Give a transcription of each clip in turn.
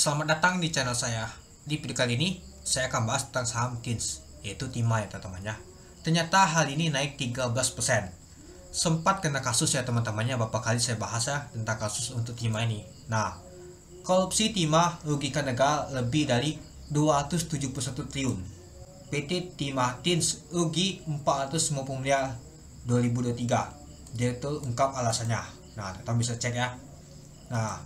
Selamat datang di channel saya. Di video kali ini saya akan bahas tentang saham TINS, yaitu Timah ya teman-temannya. Ternyata hal ini naik 13%. Sempat kena kasus ya teman-temannya, beberapa kali saya bahas ya tentang kasus untuk Timah ini. Nah, korupsi Timah merugikan negara lebih dari 271 triliun. PT Timah TINS rugi 450 miliar 2023. Direktur ungkap alasannya. Nah, teman bisa cek ya. Nah,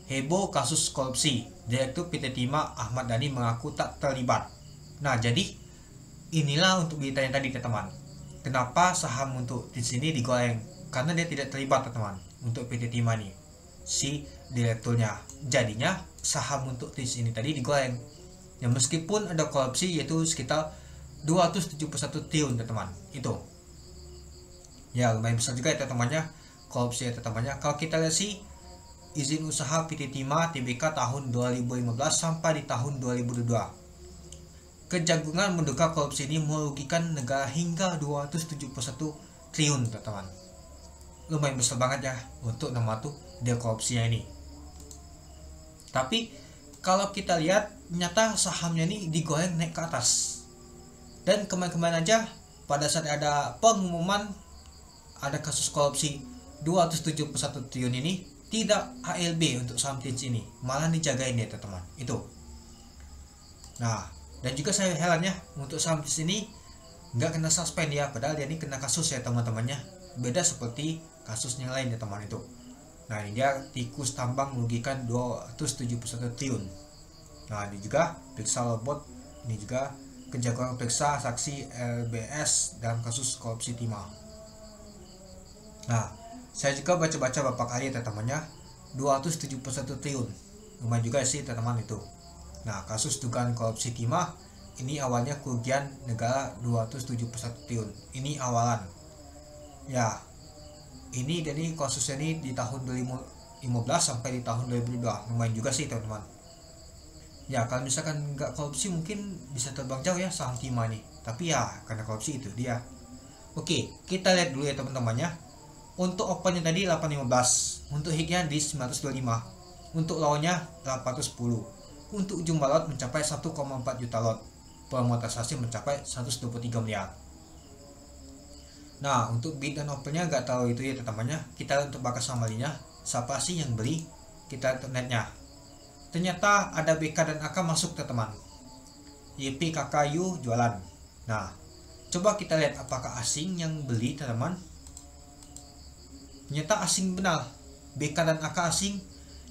heboh kasus korupsi. Direktur PT Timah Ahmad Dhani mengaku tak terlibat. Nah, jadi inilah untuk beritanya tadi teman. Kenapa saham untuk di sini digoreng? Karena dia tidak terlibat teman untuk PT Timah nih. Si direkturnya. Jadinya saham untuk di sini tadi digoreng. Ya meskipun ada korupsi yaitu sekitar 271 triliun teman. Itu. Ya lumayan besar juga ya teman-temannya. Korupsi ya teman-temannya. Kalau kita lihat sih izin usaha PT Timah TBK tahun 2015 sampai di tahun 2022. Kejagungan menduga korupsi ini merugikan negara hingga 271 triliun teman-teman. Lumayan besar banget ya untuk nama tuh dia korupsinya ini. Tapi kalau kita lihat nyata sahamnya ini digoreng naik ke atas. Dan kemarin-kemarin aja pada saat ada pengumuman ada kasus korupsi 271 triliun ini, tidak ALB untuk saham TINS ini, malah dijagain ya teman-teman. Itu. Nah, dan juga saya heran ya untuk saham TINS ini nggak kena suspend ya, padahal dia ini kena kasus ya teman-temannya. Beda seperti kasus yang lain ya teman itu. Nah, ini dia tikus tambang merugikan 271 triliun. Nah, ini juga periksa robot, ini juga kejagungan periksa saksi LBS dalam kasus korupsi Timah. Nah, saya juga baca-baca beberapa kali teman-temannya 271 triliun. Lumayan juga sih teman-teman itu. Nah, kasus dugaan korupsi Timah ini awalnya kerugian negara 271 triliun. Ini awalan. Ya. Ini jadi kasusnya ini di tahun 2015 sampai di tahun 2022. Lumayan juga sih teman-teman. Ya, kalau misalkan nggak korupsi mungkin bisa terbang jauh ya saham Timah nih. Tapi ya karena korupsi itu dia. Oke, kita lihat dulu ya teman-temannya. Untuk opennya tadi 815, untuk hignya di 925, untuk lownya 810, untuk jumlah lot mencapai 1,4 juta lot, pemonetisasi mencapai 123 miliar. Nah, untuk bid dan opennya nggak tahu itu ya teman-temannya. Kita untuk bakas samalinya, siapa sih yang beli? Kita lihat netnya. Ternyata ada BK dan AK masuk teman-teman. YP KKU jualan. Nah, coba kita lihat apakah asing yang beli teman-teman. Ternyata asing benar. BK dan AK asing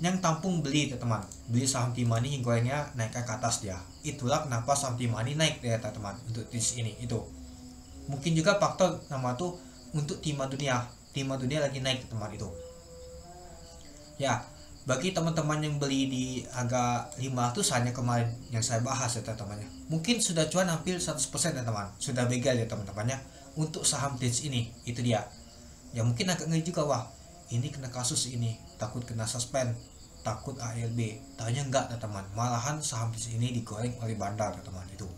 yang tampung beli teman-teman. Beli saham Timah ini gorengnya naik ke atas dia. Itulah kenapa saham Timah ini naik ya teman-teman untuk TINS ini itu. Mungkin juga faktor nama tuh untuk Timah Dunia. Timah Dunia lagi naik teman-teman itu. Ya, bagi teman-teman yang beli di harga 500 hanya kemarin yang saya bahas ya teman-temannya. Mungkin sudah cuan hampir 100% ya teman. Sudah begal ya teman-temannya untuk saham TINS ini. Itu dia. Ya mungkin agak ngeri juga, wah ini kena kasus ini, takut kena suspend, takut ALB. Tanya enggak teman-teman, malahan saham TINS ini digoreng oleh bandar teman-teman itu.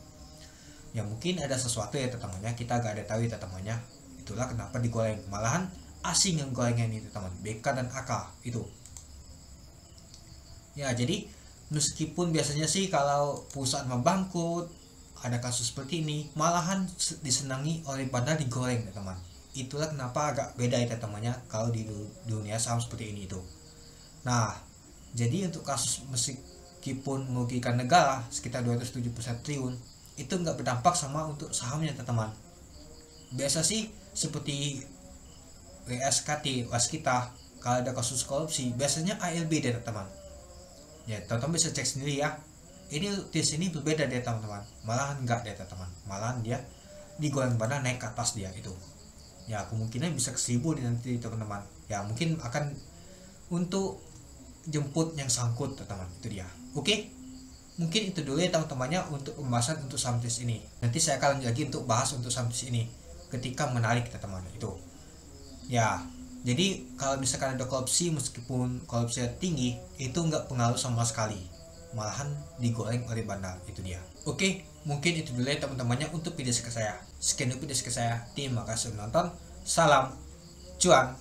Ya mungkin ada sesuatu ya teman-temannya, kita agak ada tahu ya teman-temannya. Itulah kenapa digoreng, malahan asing yang gorengnya ini teman-teman, BK dan AK itu. Ya jadi meskipun biasanya sih kalau perusahaan membangkrut ada kasus seperti ini, malahan disenangi oleh bandar digoreng teman-teman. Itulah kenapa agak beda ya teman-temannya kalau di dunia saham seperti ini itu. Nah, jadi untuk kasus meskipun merugikan negara sekitar 271 triliun, itu nggak berdampak sama untuk sahamnya teman-teman. Biasa sih seperti WSKT, Waskita, kalau ada kasus korupsi biasanya ALB deh teman-teman. Ya, teman-teman bisa cek sendiri ya. Ini di sini berbeda deh teman-teman. Malahan enggak deh teman-teman. Malahan dia digoreng bandar naik ke atas dia itu. Ya kemungkinan bisa ke 1000 nanti teman-teman. Ya mungkin akan untuk jemput yang sangkut teman-teman. Itu dia. Oke. Mungkin itu dulu ya teman-temannya untuk pembahasan untuk saham TINS ini. Nanti saya akan lanjut lagi untuk bahas untuk saham TINS ini ketika menarik teman-teman itu. Ya. Jadi kalau misalkan ada korupsi, meskipun korupsinya tinggi, itu nggak pengaruh sama sekali. Malahan digoreng oleh bandar. Itu dia. Oke. Mungkin itu dulu ya teman-temannya untuk video saya. Sekian dulu video saya. Terima kasih menonton. Salam cuan.